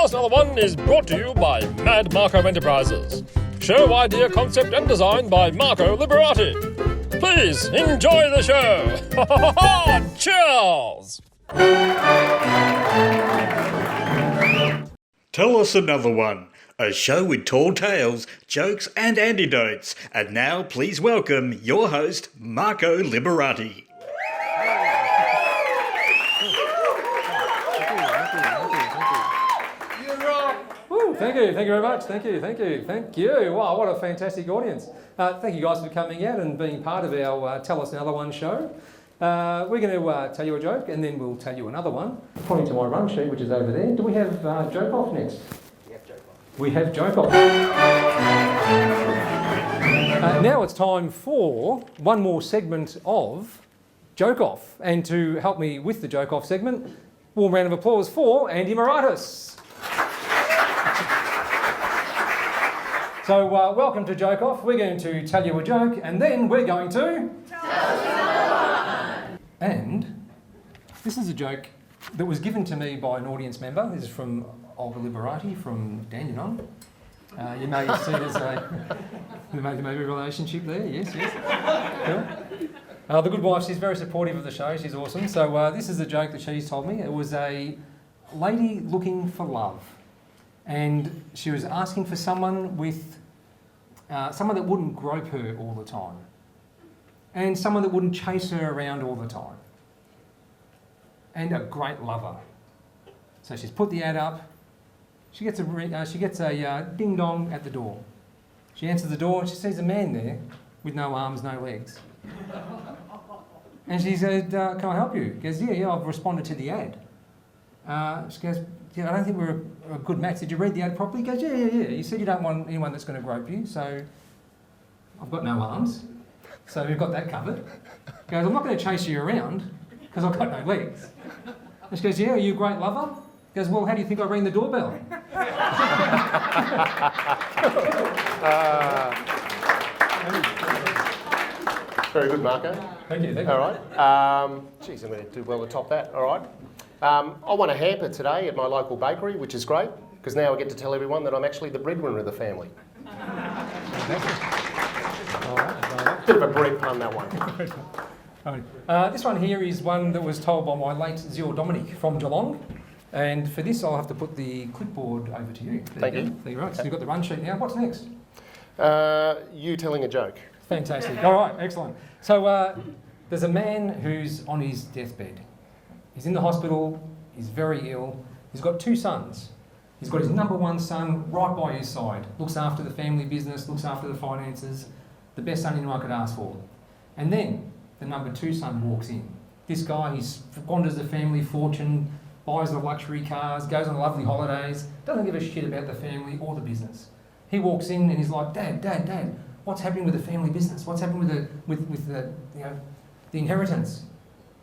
Us Another One is brought to you by Mad Marco Enterprises. Show idea, concept and design by Marco Liberati. Please enjoy the show. Cheers! Tell Us Another One, a show with tall tales, jokes and antidotes. And now please welcome your host, Marco Liberati. Thank you very much. Thank you. Wow, what a fantastic audience. Thank you guys for coming out and being part of our Tell Us Another One show. We're going to tell you a joke and then we'll tell you another one. According to my run sheet, which is over there, do we have Joke Off next? We have Joke Off. Now it's time for one more segment of Joke Off. And to help me with the Joke Off segment, warm round of applause for Andy Moratis. So welcome to Joke Off. We're going to tell you a joke and then we're going to tell us another one. And this is a joke that was given to me by an audience member. This is from Olga Liberati from Dandenong. You may see there's maybe a relationship there. Yes. Cool. The good wife, she's very supportive of the show. She's awesome. So this is a joke that she's told me. It was a lady looking for love. And she was asking for someone with someone that wouldn't grope her all the time, and someone that wouldn't chase her around all the time, and a great lover. So she's put the ad up. She gets a ding dong at the door. She answers the door and she sees a man there with no arms, no legs. And she said, "Can I help you?" He goes, "Yeah, I've responded to the ad." She goes, "Yeah, I don't think we're a good match. Did you read the ad properly?" He goes, yeah. You said you don't want anyone that's going to grope you, so I've got no arms, so we've got that covered. He goes, "I'm not going to chase you around because I've got no legs." And she goes, "Yeah, are you a great lover?" He goes, "Well, how do you think I rang the doorbell?" Very good, Marco. Thank you. All right. Geez, I'm going to do well to top that. All right. I won a hamper today at my local bakery, which is great, because now I get to tell everyone that I'm actually the breadwinner of the family. Bit of a bread pun, that one. This one here is one that was told by my late Zio Dominic from Geelong. And for this, I'll have to put the clipboard over to you. Thank you. There you are. So you've got the run sheet now. What's next? You telling a joke. Fantastic. All right, excellent. So there's a man who's on his deathbed. He's in the hospital, he's very ill, he's got two sons. He's got his number one son right by his side, looks after the family business, looks after the finances, the best son anyone could ask for. And then the number two son walks in. This guy, he squanders the family fortune, buys the luxury cars, goes on lovely holidays, doesn't give a shit about the family or the business. He walks in and he's like, Dad, what's happening with the family business? What's happening with the inheritance?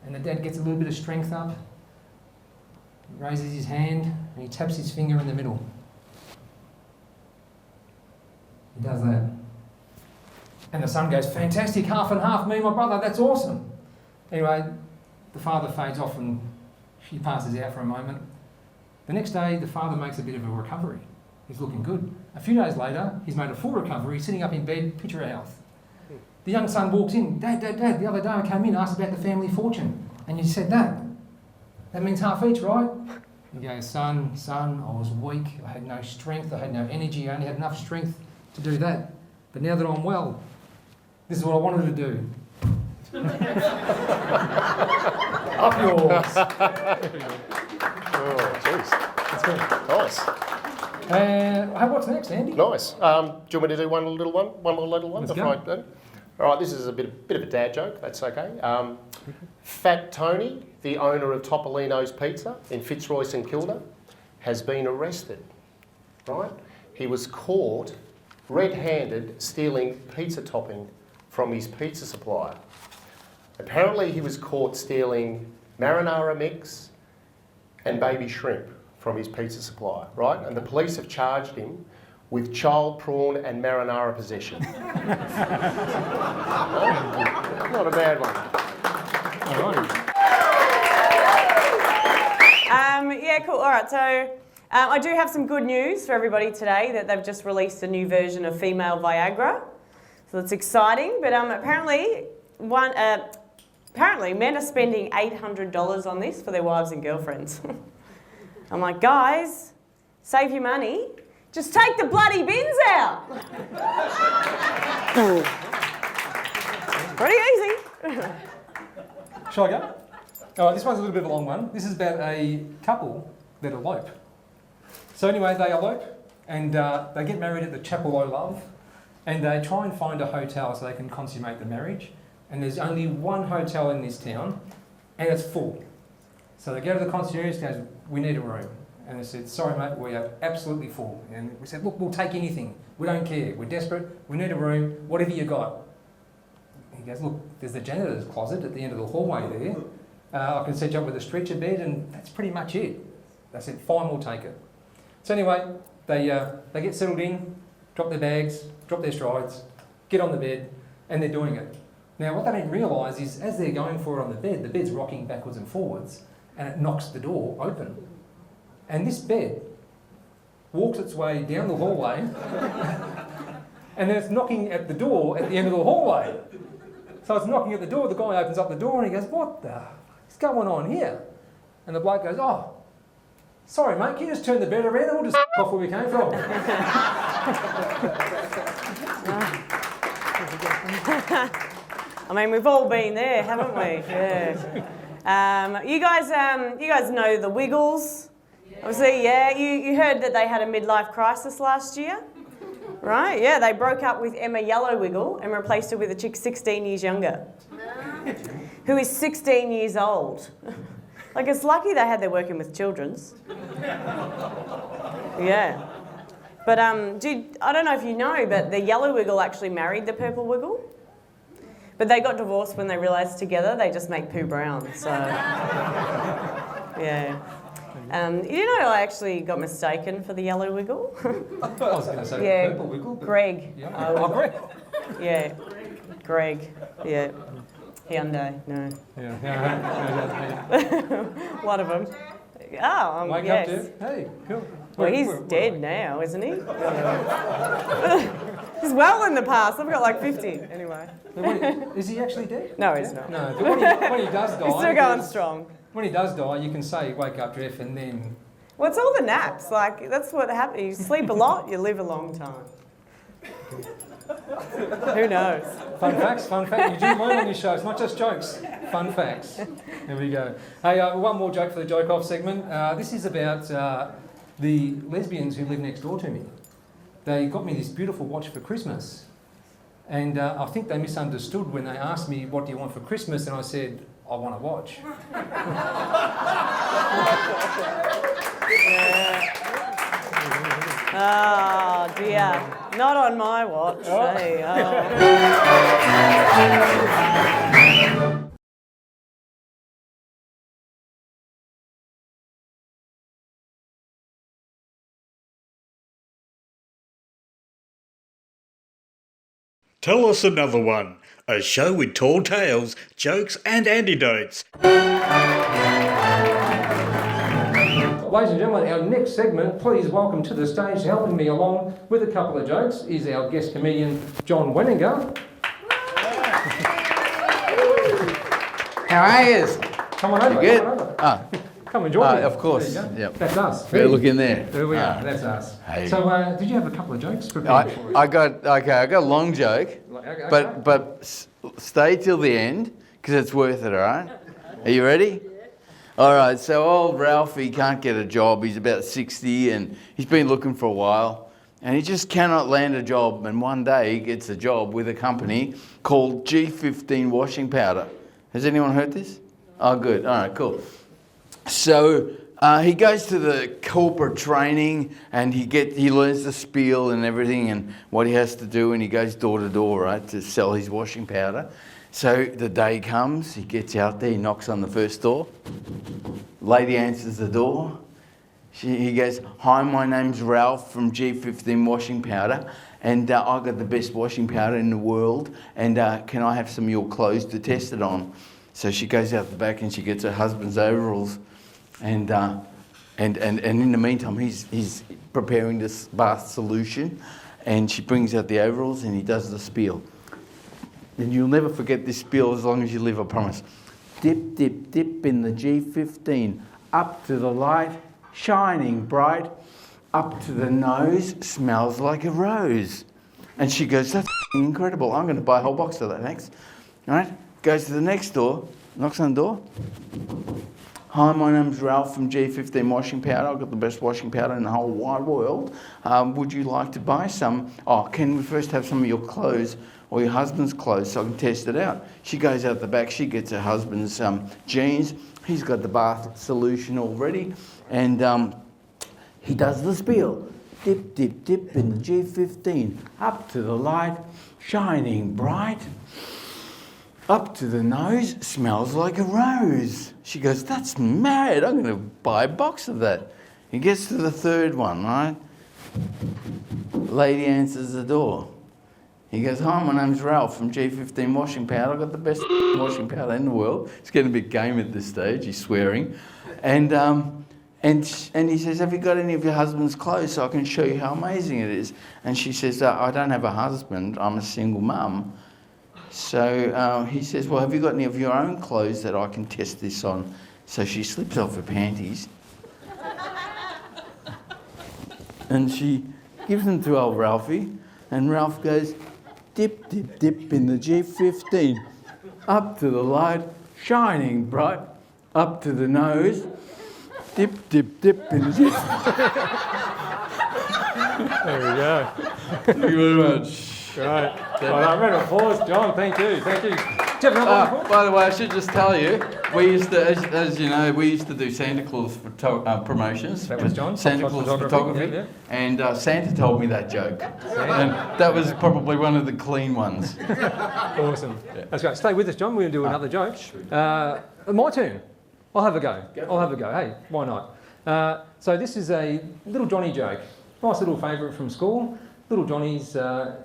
And the dad gets a little bit of strength up, raises his hand, and he taps his finger in the middle. He does that. And the son goes, "Fantastic, half and half, me and my brother, that's awesome." Anyway, the father fades off and she passes out for a moment. The next day, the father makes a bit of a recovery. He's looking good. A few days later, he's made a full recovery, sitting up in bed, picture of health. The young son walks in, Dad, the other day I came in, asked about the family fortune, and you said that means half each, right? He goes, son, I was weak, I had no strength, I had no energy, I only had enough strength to do that. But now that I'm well, this is what I wanted to do. Up yours. Oh, jeez. That's good. Nice. What's next, Andy? Nice. Do you want me to do one more little one? Let's go. All right, this is a bit of a dad joke, that's okay. Fat Tony, the owner of Topolino's Pizza in Fitzroy St Kilda, has been arrested, right? He was caught red-handed stealing pizza topping from his pizza supplier. Apparently he was caught stealing marinara mix and baby shrimp from his pizza supplier, right? And the police have charged him with child prawn and marinara possession. Not a bad one. All right. Yeah, cool. All right, so I do have some good news for everybody today that they've just released a new version of female Viagra. So that's exciting, but apparently men are spending $800 on this for their wives and girlfriends. I'm like, guys, save your money. Just take the bloody bins out. Pretty easy. Shall I go? Oh, this one's a little bit of a long one. This is about a couple that elope. So anyway, they elope and they get married at the Chapel o' Love, and they try and find a hotel so they can consummate the marriage. And there's only one hotel in this town, and it's full. So they go to the concierge and goes, "We need a room." And they said, "Sorry mate, we are absolutely full." And we said, "Look, we'll take anything. We don't care. We're desperate. We need a room. Whatever you got." He goes, "Look, there's the janitor's closet at the end of the hallway there. I can set you up with a stretcher bed, and that's pretty much it." They said, "Fine, we'll take it." So anyway, they get settled in, drop their bags, drop their strides, get on the bed, and they're doing it. Now, what they didn't realise is, as they're going for it on the bed's rocking backwards and forwards, and it knocks the door open. And this bed walks its way down the hallway, and then it's knocking at the door at the end of the hallway. So it's knocking at the door, the guy opens up the door and he goes, "What the is going on here?" And the bloke goes, "Oh, sorry mate, can you just turn the bed around and we'll just off where we came from." I mean, we've all been there, haven't we? Yeah. You guys know the Wiggles? Obviously, yeah. You heard that they had a midlife crisis last year, right? Yeah, they broke up with Emma Yellowwiggle and replaced her with a chick 16 years younger, who is 16 years old. Like, it's lucky they had their working with children's. Yeah. But I don't know if you know, but the Yellow Wiggle actually married the Purple Wiggle. But they got divorced when they realised together they just make poo brown, so... Yeah. You know, I actually got mistaken for the Yellow Wiggle. I was going to say Yeah, Purple Wiggle. But Greg. yeah. Oh, Greg. Yeah, Greg. Yeah. Hyundai, no. Yeah. One of them. Oh, Wake yes. up, Jeff. Hey, cool. Well, he's dead now, isn't he? He's well in the past. I've got like 50. Anyway. Is he actually dead? No, he's not. No, but when he does die... He's still going strong. When he does die, you can say, "Wake up, Jeff," and then... Well, it's all the naps. Like, that's what happens. You sleep a lot, you live a long time. Who knows? Fun facts, fun fact. You do learn on your show. It's not just jokes. Fun facts. There we go. Hey, one more joke for the joke off segment. This is about the lesbians who live next door to me. They got me this beautiful watch for Christmas, and I think they misunderstood when they asked me, "What do you want for Christmas?" And I said, "I want a watch." Oh dear, not on my watch. Oh. Hey, Tell us another one. A show with tall tales, jokes and antidotes. Ladies and gentlemen, our next segment, please welcome to the stage, helping me along with a couple of jokes, is our guest comedian, John Weninger. How are you? Come on over. Good? Come on over. Ah, Come and join me. of course. There you go. Yep. That's us. Better look in there. There we are. That's us. Hey. So, did you have a couple of jokes prepared for us? I got a long joke, Okay. but stay till the end because it's worth it. All right? Are you ready? All right. So old Ralphie can't get a job. He's about 60 and he's been looking for a while, and he just cannot land a job. And one day he gets a job with a company called G15 Washing Powder. Has anyone heard this? Oh, good. All right. Cool. So he goes to the corporate training and he learns the spiel and everything and what he has to do, and he goes door to door, right, to sell his washing powder. So the day comes, he gets out there, he knocks on the first door. Lady answers the door. He goes, "Hi, my name's Ralph from G15 Washing Powder, and I've got the best washing powder in the world, and can I have some of your clothes to test it on?" So she goes out the back and she gets her husband's overalls, and And in the meantime, he's preparing this bath solution, and she brings out the overalls and he does the spiel. And you'll never forget this spiel as long as you live, I promise. Dip, dip, dip in the G15, up to the light, shining bright, up to the nose, smells like a rose. And she goes, that's incredible. I'm going to buy a whole box of that next. All right? Goes to the next door, knocks on the door. Hi, my name's Ralph from G15 Washing Powder. I've got the best washing powder in the whole wide world. Would you like to buy some? Oh, can we first have some of your clothes or your husband's clothes so I can test it out? She goes out the back. She gets her husband's jeans. He's got the bath solution already. And he does the spiel. Dip, dip, dip in the G15. Up to the light, shining bright. Up to the nose, smells like a rose. She goes, that's mad. I'm going to buy a box of that. He gets to the third one, right? Lady answers the door. He goes, hi, my name's Ralph from G15 Washing Powder. I've got the best washing powder in the world. It's getting a bit game at this stage. He's swearing. And he says, have you got any of your husband's clothes so I can show you how amazing it is? And she says, I don't have a husband. I'm a single mum. So he says, well, have you got any of your own clothes that I can test this on? So she slips off her panties. And she gives them to old Ralphie. And Ralph goes, dip, dip, dip in the G15. Up to the light, shining bright. Up to the nose. Dip, dip, dip in the G15. There we go. Thank you very much. Right. Well, I'm ready to pause. John, thank you. Thank you. Do you have another one? By the way, I should just tell you, we used to, as you know, we used to do Santa Claus promotions. That was John. Santa Claus photography. Yeah. And Santa told me that joke. And that was probably one of the clean ones. Awesome. That's great. Stay with us, John. We're going to do another joke. My turn. I'll have a go. Hey, why not? So this is a little Johnny joke. Nice little favourite from school. Little Johnny's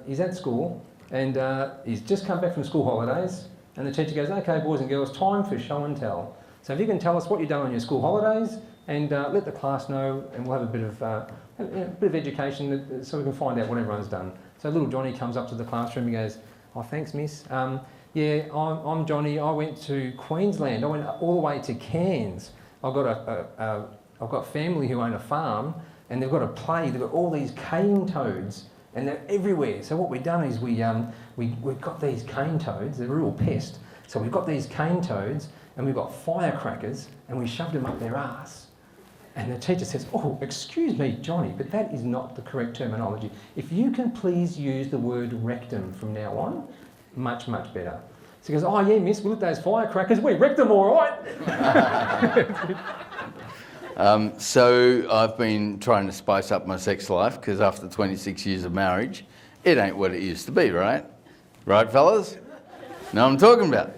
he's at school and he's just come back from school holidays, and the teacher goes, okay, boys and girls, time for show and tell. So if you can tell us what you've done on your school holidays and let the class know, and we'll have a bit of education so we can find out what everyone's done. So little Johnny comes up to the classroom and goes, oh, thanks, miss. Yeah, I'm Johnny. I went to Queensland. I went all the way to Cairns. I've got family who own a farm, and they've got a play. They've got all these cane toads, and they're everywhere. So what we've done is we've got these cane toads. They're a real pest. So we've got these cane toads, and we've got firecrackers, and we shoved them up their arse. And the teacher says, oh, excuse me, Johnny, but that is not the correct terminology. If you can please use the word rectum from now on, much, much better. So he goes, oh yeah, miss, we lit those firecrackers, we wrecked them all right. So I've been trying to spice up my sex life, because after 26 years of marriage, it ain't what it used to be, right? Right, fellas? Know what I'm talking about.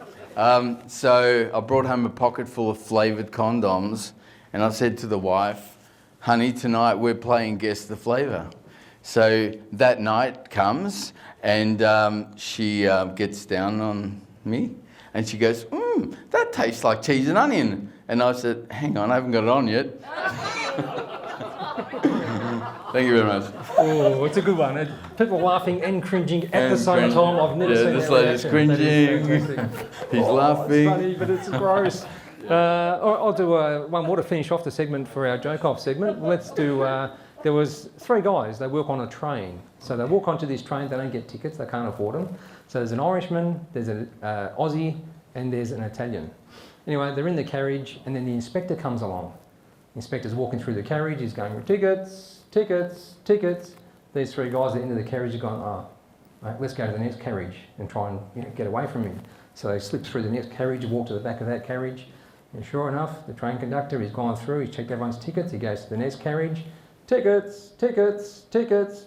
So I brought home a pocket full of flavoured condoms, and I said to the wife, honey, tonight we're playing Guess the Flavour. So that night comes, and she gets down on me, and she goes, that tastes like cheese and onion. And I said, hang on, I haven't got it on yet. Thank you very much. Oh, it's a good one. People laughing and cringing at the same time. I've never seen this that lady's reaction. cringing. He's laughing. It's funny, but it's gross. I'll do one more to finish off the segment for our joke-off segment. Let's do, there was 3 guys, they work on a train. So they walk onto this train, they don't get tickets, they can't afford them. So there's an Irishman, there's an Aussie, and there's an Italian. Anyway, they're in the carriage, and then the inspector comes along. The inspector's walking through the carriage, he's going, tickets, tickets, tickets. These 3 guys at the end of the carriage are going, oh, right, let's go to the next carriage and try and get away from him. So they slip through the next carriage, walk to the back of that carriage, and sure enough, the train conductor, he's gone through, he's checked everyone's tickets, he goes to the next carriage, tickets, tickets, tickets.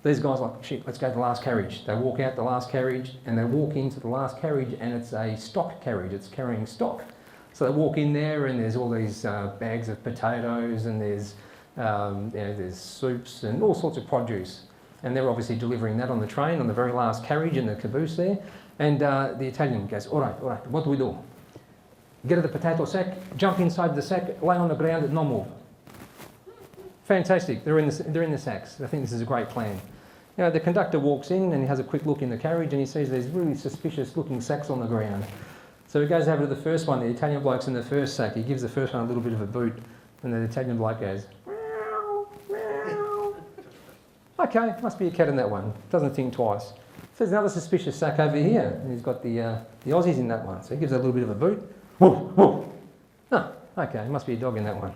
These guys are like, shit, let's go to the last carriage. They walk out the last carriage, and they walk into the last carriage, and it's a stock carriage, it's carrying stock. So they walk in there, and there's all these bags of potatoes, and there's soups and all sorts of produce. And they're obviously delivering that on the train, on the very last carriage in the caboose there. And the Italian goes, all right, what do we do? Get the potato sack, jump inside the sack, lay on the ground and no move. Fantastic. They're in the sacks. I think this is a great plan. You know, the conductor walks in and he has a quick look in the carriage and he sees these really suspicious looking sacks on the ground. So he goes over to the first one. The Italian bloke's in the first sack. He gives the first one a little bit of a boot and the Italian bloke goes, meow, meow. Okay, must be a cat in that one. Doesn't think twice. So there's another suspicious sack over here and he's got the Aussies in that one. So he gives it a little bit of a boot. Woof, woof. No, okay, must be a dog in that one.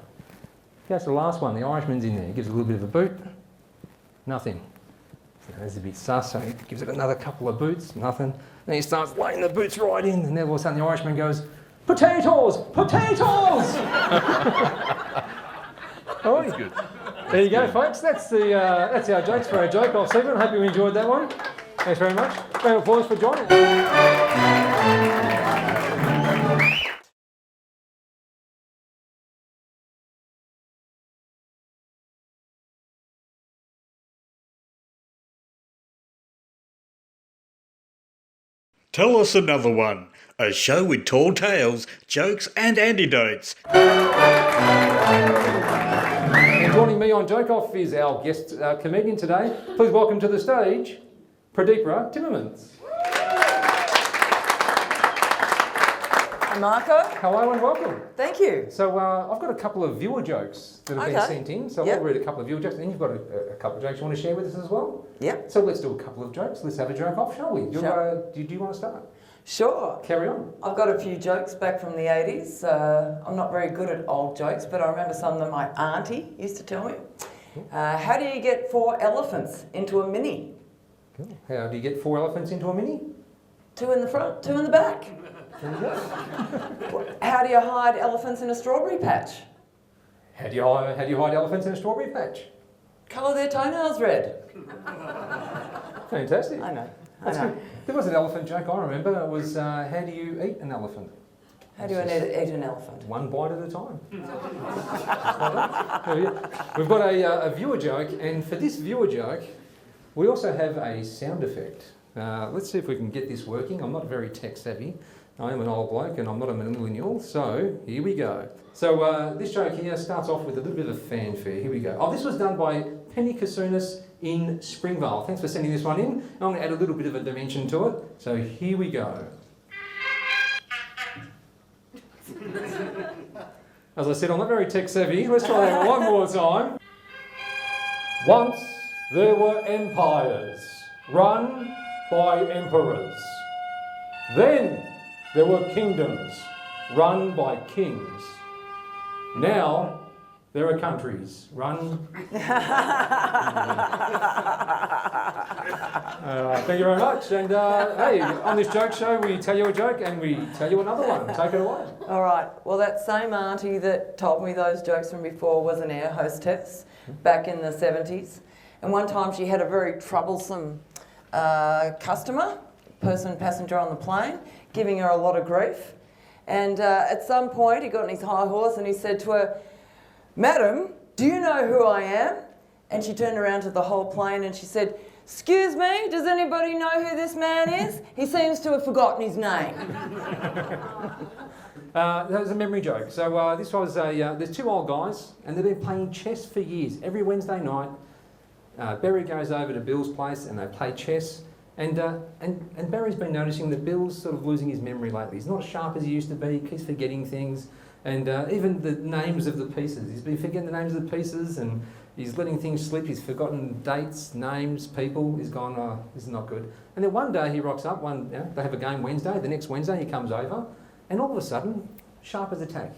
Goes to the last one. The Irishman's in there. He gives it a little bit of a boot. Nothing. There's a bit sus, so he gives it another couple of boots, nothing. Then he starts laying the boots right in, and then all of a sudden the Irishman goes, potatoes, potatoes! All right. Good. There you go, folks. That's our jokes for our joke-off segment. Hope you enjoyed that one. Thanks very much. Round of applause for joining. Tell us another one. A show with tall tales, jokes and antidotes. And joining me on Joke Off is our guest comedian today. Please welcome to the stage, Pradeepa Timmermans. Hi, Marco. Hello and welcome. Thank you. So I've got a couple of viewer jokes that have been sent in. So Yep. I'll read a couple of viewer jokes, and you've got a couple of jokes you want to share with us as well. Yep. So let's do a couple of jokes. Let's have a joke off, shall we? Sure. Do you want to start? Sure. Carry on. I've got a few jokes back from the 80s. I'm not very good at old jokes, but I remember some that my auntie used to tell me. How do you get 4 elephants into a mini? Cool. How do you get 4 elephants into a mini? 2 in the front, 2 in the back. There you go. How do you hide elephants in a strawberry patch? How do you hide elephants in a strawberry patch? Colour their toenails red. Fantastic. I know. That's good. There was an elephant joke I remember. It was how do you eat an elephant? How do you eat an elephant? One bite at a time. We've got a viewer joke, and for this viewer joke, we also have a sound effect. Let's see if we can get this working. I'm not very tech savvy. I am an old bloke and I'm not a millennial, so here we go. So this joke here starts off with a little bit of fanfare. Here we go. Oh, this was done by Penny Kasunas in Springvale. Thanks for sending this one in. I'm going to add a little bit of a dimension to it. So here we go. As I said, I'm not very tech savvy. Let's try that one more time. Once there were empires run by emperors. Then there were kingdoms run by kings. Now there are countries run. Thank you very much. And hey, on this joke show, we tell you a joke and we tell you another one. Take it away. All right. Well, that same auntie that told me those jokes from before was an air hostess back in the 70s. And one time she had a very troublesome passenger on the plane, giving her a lot of grief. And at some point, he got on his high horse and he said to her, "Madam, do you know who I am?" And she turned around to the whole plane and she said, "Excuse me, does anybody know who this man is? He seems to have forgotten his name." That was a memory joke. So this was there's 2 old guys and they've been playing chess for years. Every Wednesday night, Barry goes over to Bill's place and they play chess. And Barry's been noticing that Bill's sort of losing his memory lately. He's not as sharp as he used to be. He keeps forgetting things. And even the names of the pieces. He's been forgetting the names of the pieces and he's letting things slip. He's forgotten dates, names, people. He's gone, oh, this is not good. And then one day he rocks up, they have a game Wednesday. The next Wednesday he comes over and all of a sudden, sharp as a tack.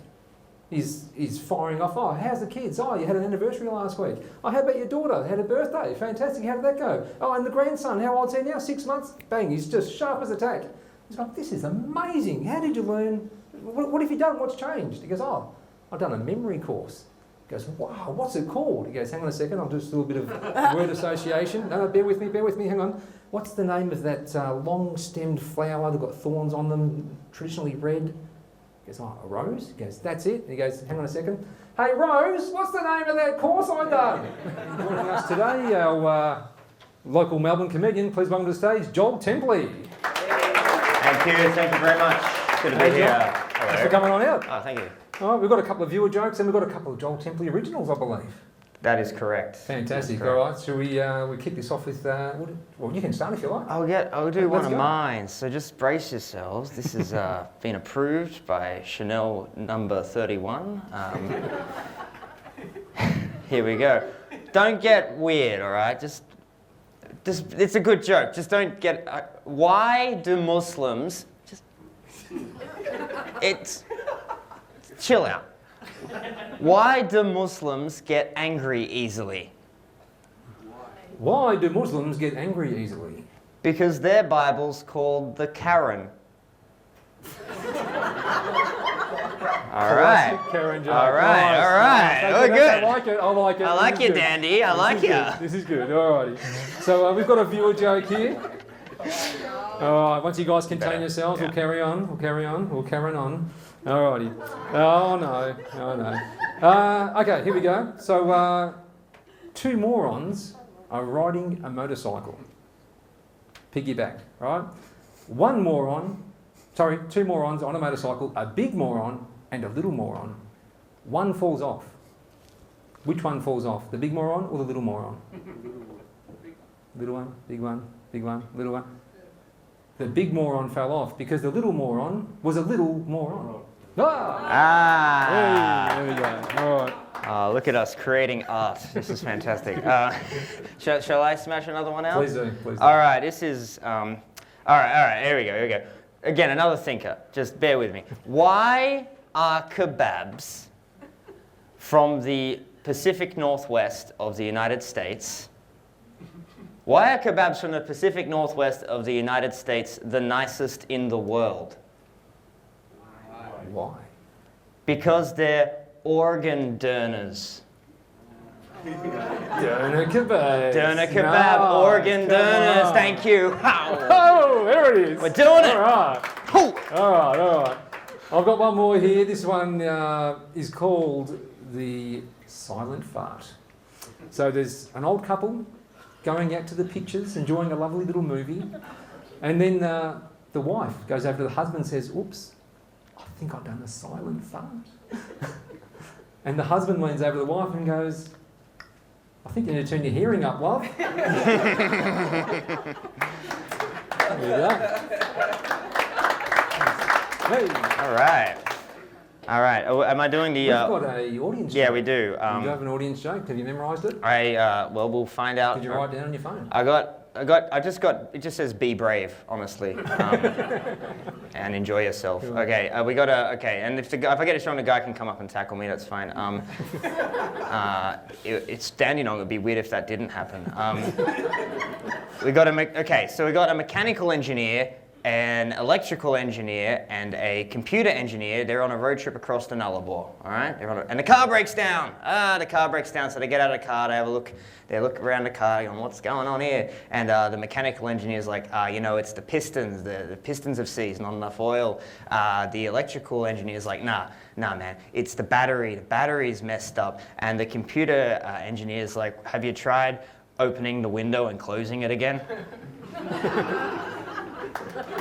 He's firing off, oh, how's the kids? Oh, you had an anniversary last week. Oh, how about your daughter? Had a birthday. Fantastic, how did that go? Oh, and the grandson, how old's he now? 6 months? Bang, he's just sharp as a tack. He's like, this is amazing. How did you learn? What have you done? What's changed? He goes, oh, I've done a memory course. He goes, wow, what's it called? He goes, hang on a second, I'll just do a bit of word association. No, bear with me, hang on. What's the name of that long-stemmed flower that's got thorns on them, traditionally red? He goes, oh, a rose? He goes, that's it. He goes, hang on a second. Hey, Rose, what's the name of that course I done? Joining us today, our local Melbourne comedian, please welcome to the stage, Joel Templey. Thank you very much. Good to be here. Thanks for coming on out. Oh, thank you. All right, we've got a couple of viewer jokes and we've got a couple of Joel Templey originals, I believe. That is correct. Fantastic. That's correct. All right. Shall we kick this off with? Well, you can start if you like. I'll do one Let's of go. mine. So just brace yourselves. This has been approved by Chanel number 31. Here we go. Don't get weird, all right? Just it's a good joke. Just don't get. Why do Muslims it's chill out. Why do Muslims get angry easily? Why do Muslims get angry easily? Because their Bible's called the Karen. All right. Classic Karen joke. All right. Nice, All right. nice. Oh, good. I like it. I like it. I like This you, is good. Dandy. I like you. This is good. All righty. So we've got a viewer joke here. All right. Once you guys contain yourselves, we'll carry on. We'll carry on. We'll carry on. All righty. Oh no. Oh no. Okay. Here we go. So two morons are riding a motorcycle. Piggyback. Right. Two morons on a motorcycle. A big moron and a little moron. One falls off. Which one falls off? The big moron or the little moron? Little one, big one, big one, little one. The big moron fell off because the little moron was a little moron. Ah! Hey, there we go. All right. Oh, look at us creating art. This is fantastic. Shall I smash another one out? Please do. Please do. All right. This is. All right. Here we go. Here we go. Again, another thinker. Just bear with me. Why are kebabs from the Pacific Northwest of the United States? Why are kebabs from the Pacific Northwest of the United States the nicest in the world? Why? Because they're organ donors. Doner kebab. Doner kebab, organ donors. Thank you. Oh, there it is. We're doing it. All right. All right. All right. I've got one more here. This one is called the silent fart. So there's an old couple going out to the pictures, enjoying a lovely little movie, and then the wife goes over to the husband and says, "Oops, I think I've done a silent fart." And the husband leans over to the wife and goes, "I think you need to turn your hearing up, love." There you go. Hey. All right. All right. Oh, am I doing the? We've got a audience Yeah, joke. we do. You have an audience joke. Have you memorised it? Well, we'll find out. Did you write it down on your phone? I just got. It just says "Be brave," honestly, and enjoy yourself. Cool. Okay, we got a. Okay, and if I get it wrong, the guy can come up and tackle me. That's fine. It's standing on. It'd be weird if that didn't happen. We got a mechanical engineer, an electrical engineer, and a computer engineer. They're on a road trip across the Nullarbor. All right, and the car breaks down. The car breaks down, so they get out of the car. They have a look. They look around the car, going, "What's going on here?" And the mechanical engineer's like, it's the pistons. The pistons have seized, not enough oil. The electrical engineer's like, nah, man, it's the battery. The battery's messed up. And the computer engineer's like, "Have you tried opening the window and closing it again?"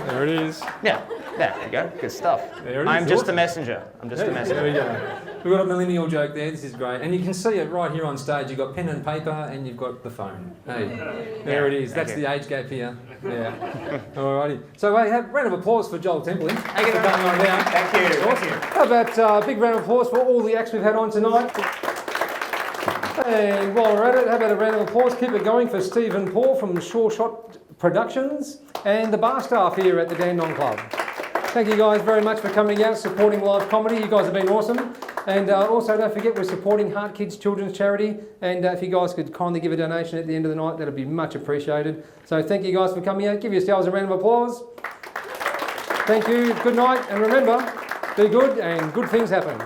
There it is. Yeah, there you go. Good stuff. There it is. I'm just Awesome. a messenger. I'm just a messenger. There we go. We've got a millennial joke there. This is great. And you can see it right here on stage. You've got pen and paper and you've got the phone. Hey, there it is. That's the age gap here. Yeah. Alrighty. So hey, have a round of applause for Joel Templin. Thank you for very coming on down. Thank you. Awesome. How about a big round of applause for all the acts we've had on tonight? And while we're at it, how about a round of applause? Keep it going for Stephen Paul from Sure Shot Productions and the bar staff here at the Dandenong Club. Thank you guys very much for coming out, supporting live comedy. You guys have been awesome. And also don't forget we're supporting Heart Kids Children's Charity, and if you guys could kindly give a donation at the end of the night, that'd be much appreciated. So thank you guys for coming out. Give yourselves a round of applause. Thank you, good night, and remember, be good and good things happen.